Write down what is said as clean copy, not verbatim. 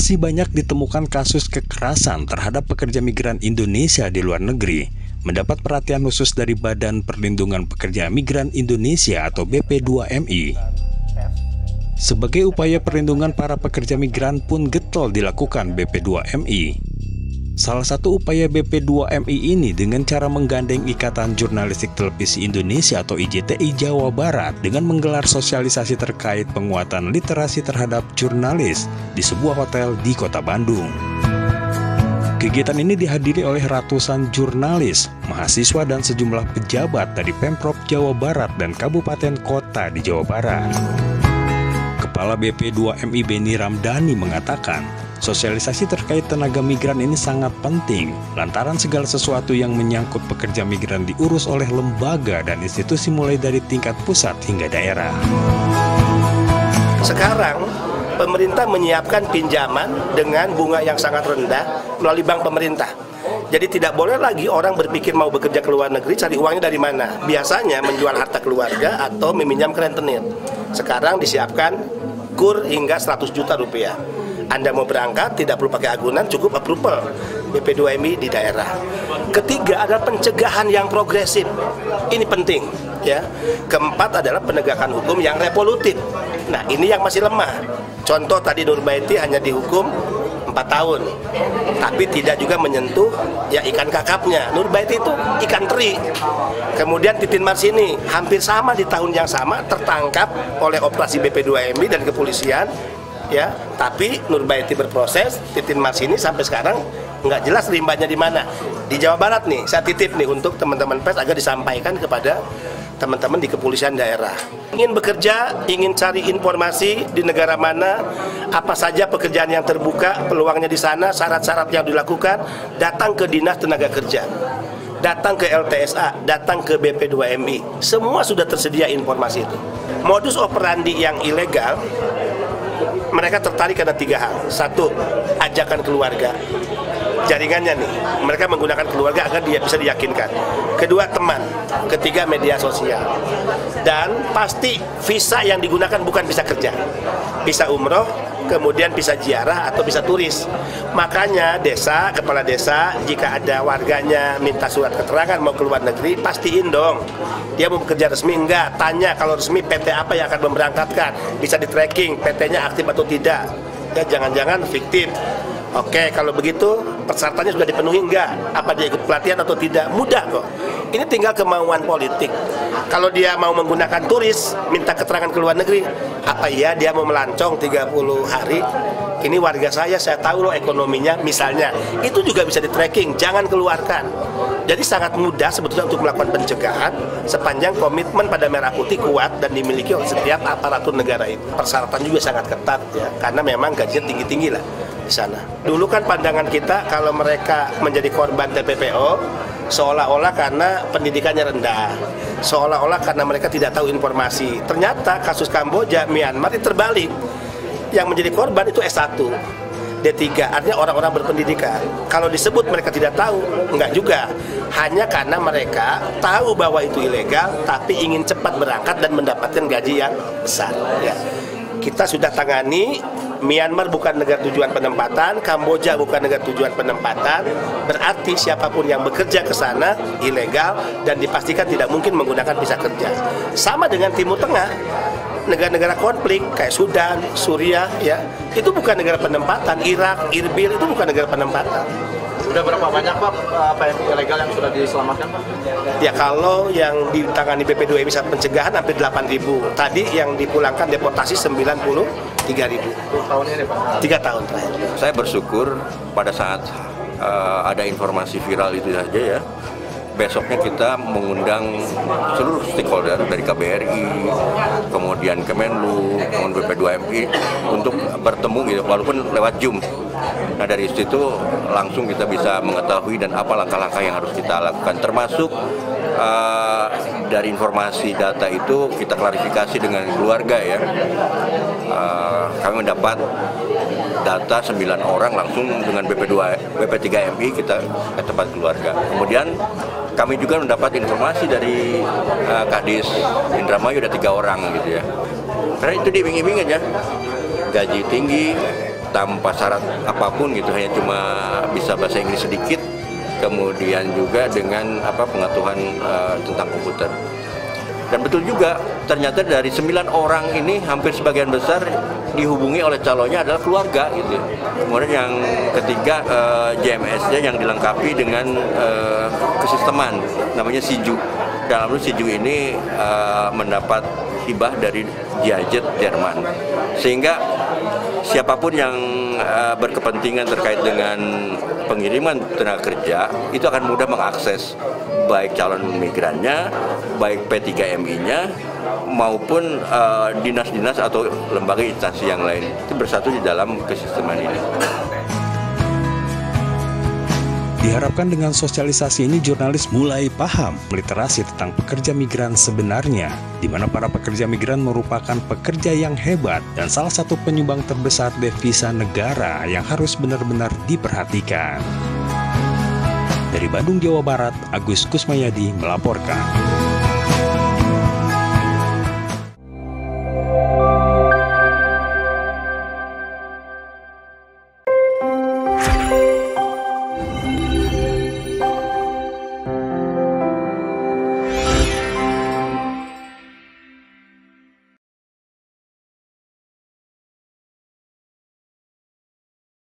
Masih banyak ditemukan kasus kekerasan terhadap pekerja migran Indonesia di luar negeri, mendapat perhatian khusus dari Badan Perlindungan Pekerja Migran Indonesia atau BP2MI. Sebagai upaya perlindungan para pekerja migran pun getol dilakukan BP2MI. Salah satu upaya BP2MI ini dengan cara menggandeng Ikatan Jurnalistik Televisi Indonesia atau IJTI Jawa Barat dengan menggelar sosialisasi terkait penguatan literasi terhadap jurnalis di sebuah hotel di Kota Bandung. Kegiatan ini dihadiri oleh ratusan jurnalis, mahasiswa dan sejumlah pejabat dari Pemprov Jawa Barat dan kabupaten kota di Jawa Barat. Kepala BP2MI Beni Ramdhani mengatakan, sosialisasi terkait tenaga migran ini sangat penting, lantaran segala sesuatu yang menyangkut pekerja migran diurus oleh lembaga dan institusi mulai dari tingkat pusat hingga daerah. Sekarang, pemerintah menyiapkan pinjaman dengan bunga yang sangat rendah melalui bank pemerintah. Jadi tidak boleh lagi orang berpikir mau bekerja ke luar negeri, cari uangnya dari mana. Biasanya menjual harta keluarga atau meminjam ke rentenir. Sekarang disiapkan kur hingga 100 juta rupiah. Anda mau berangkat, tidak perlu pakai agunan, cukup approval BP2MI di daerah. Ketiga adalah pencegahan yang progresif. Ini penting, ya. Keempat adalah penegakan hukum yang revolutif. Nah, ini yang masih lemah. Contoh tadi Nurbaiti hanya dihukum 4 tahun, tapi tidak juga menyentuh ya ikan kakapnya. Nurbaiti itu ikan teri. Kemudian Titin Marsini hampir sama di tahun yang sama tertangkap oleh operasi BP2MI dan kepolisian. Ya, tapi Nurbaiti berproses, Titin Marsini sampai sekarang nggak jelas limbahnya di mana. Di Jawa Barat nih, saya titip nih untuk teman-teman pers agar disampaikan kepada teman-teman di kepolisian daerah. Ingin bekerja, ingin cari informasi di negara mana, apa saja pekerjaan yang terbuka, peluangnya di sana, syarat-syarat yang dilakukan, datang ke Dinas Tenaga Kerja, datang ke LTSA, datang ke BP2MI. Semua sudah tersedia informasi itu. Modus operandi yang ilegal, mereka tertarik karena 3 hal. 1, ajakan keluarga. Jaringannya nih, mereka menggunakan keluarga agar dia bisa diyakinkan. Kedua, teman. Ketiga, media sosial. Dan pasti visa yang digunakan bukan visa kerja. Visa umroh, kemudian visa ziarah atau visa turis. Makanya desa, kepala desa, jika ada warganya minta surat keterangan mau ke luar negeri, pastiin dong. Dia mau bekerja resmi enggak? Tanya kalau resmi PT apa yang akan memberangkatkan. Bisa di tracking PT-nya aktif atau tidak. Ya, jangan-jangan fiktif. Oke, kalau begitu persyaratannya sudah dipenuhi enggak? Apa dia ikut pelatihan atau tidak? Mudah kok. Ini tinggal kemauan politik. Kalau dia mau menggunakan turis, minta keterangan ke luar negeri, apa iya dia mau melancong 30 hari? Ini warga saya tahu loh ekonominya, misalnya. Itu juga bisa di-tracking, jangan keluarkan. Jadi sangat mudah sebetulnya untuk melakukan pencegahan sepanjang komitmen pada merah putih kuat dan dimiliki oleh setiap aparatur negara itu. Persyaratan juga sangat ketat ya, karena memang gajinya tinggi-tinggi lah di sana. Dulu kan pandangan kita kalau mereka menjadi korban TPPO seolah-olah karena pendidikannya rendah, seolah-olah karena mereka tidak tahu informasi. Ternyata kasus Kamboja, Myanmar itu terbalik. Yang menjadi korban itu S1, D3, artinya orang-orang berpendidikan. Kalau disebut mereka tidak tahu, enggak juga. Hanya karena mereka tahu bahwa itu ilegal, tapi ingin cepat berangkat dan mendapatkan gaji yang besar. Ya. Kita sudah tangani. Myanmar bukan negara tujuan penempatan, Kamboja bukan negara tujuan penempatan, berarti siapapun yang bekerja ke sana ilegal dan dipastikan tidak mungkin menggunakan visa kerja. Sama dengan Timur Tengah, negara-negara konflik kayak Sudan, Suriah, ya itu bukan negara penempatan, Irak, Irbil itu bukan negara penempatan. Sudah berapa banyak Pak apa yang ilegal yang sudah diselamatkan Pak? Ya kalau yang ditangani BP2MI saat pencegahan hampir 8.000. Tadi yang dipulangkan deportasi 93.000. Tahun ini Pak? 3 tahun terakhir. Saya bersyukur pada saat ada informasi viral itu saja ya. Besoknya kita mengundang seluruh stakeholder dari KBRI, kemudian Kemenlu, kemudian BP2MI untuk bertemu gitu, walaupun lewat Zoom. Nah dari situ langsung kita bisa mengetahui dan apa langkah-langkah yang harus kita lakukan, termasuk dari informasi data itu kita klarifikasi dengan keluarga ya. Kami mendapat data 9 orang langsung dengan BP3MI kita ke tempat keluarga. Kemudian kami juga mendapat informasi dari Kadis Indramayu ada 3 orang gitu ya. Karena itu diiming-iming aja, gaji tinggi, tanpa syarat apapun gitu, hanya cuma bisa bahasa Inggris sedikit, kemudian juga dengan pengetahuan tentang komputer. Dan betul juga, ternyata dari 9 orang ini hampir sebagian besar dihubungi oleh calonnya adalah keluarga gitu. Kemudian yang ketiga JMS-nya yang dilengkapi dengan kesisteman namanya SIJU. Dalam SIJU ini mendapat hibah dari Giajet Jerman, sehingga siapapun yang berkepentingan terkait dengan pengiriman tenaga kerja itu akan mudah mengakses baik calon migrannya, baik P3MI-nya, maupun dinas-dinas atau lembaga instansi yang lain. Itu bersatu di dalam kesisteman ini. Diharapkan dengan sosialisasi ini jurnalis mulai paham literasi tentang pekerja migran sebenarnya, di mana para pekerja migran merupakan pekerja yang hebat dan salah satu penyumbang terbesar devisa negara yang harus benar-benar diperhatikan. Dari Bandung, Jawa Barat, Agus Kusmayadi melaporkan.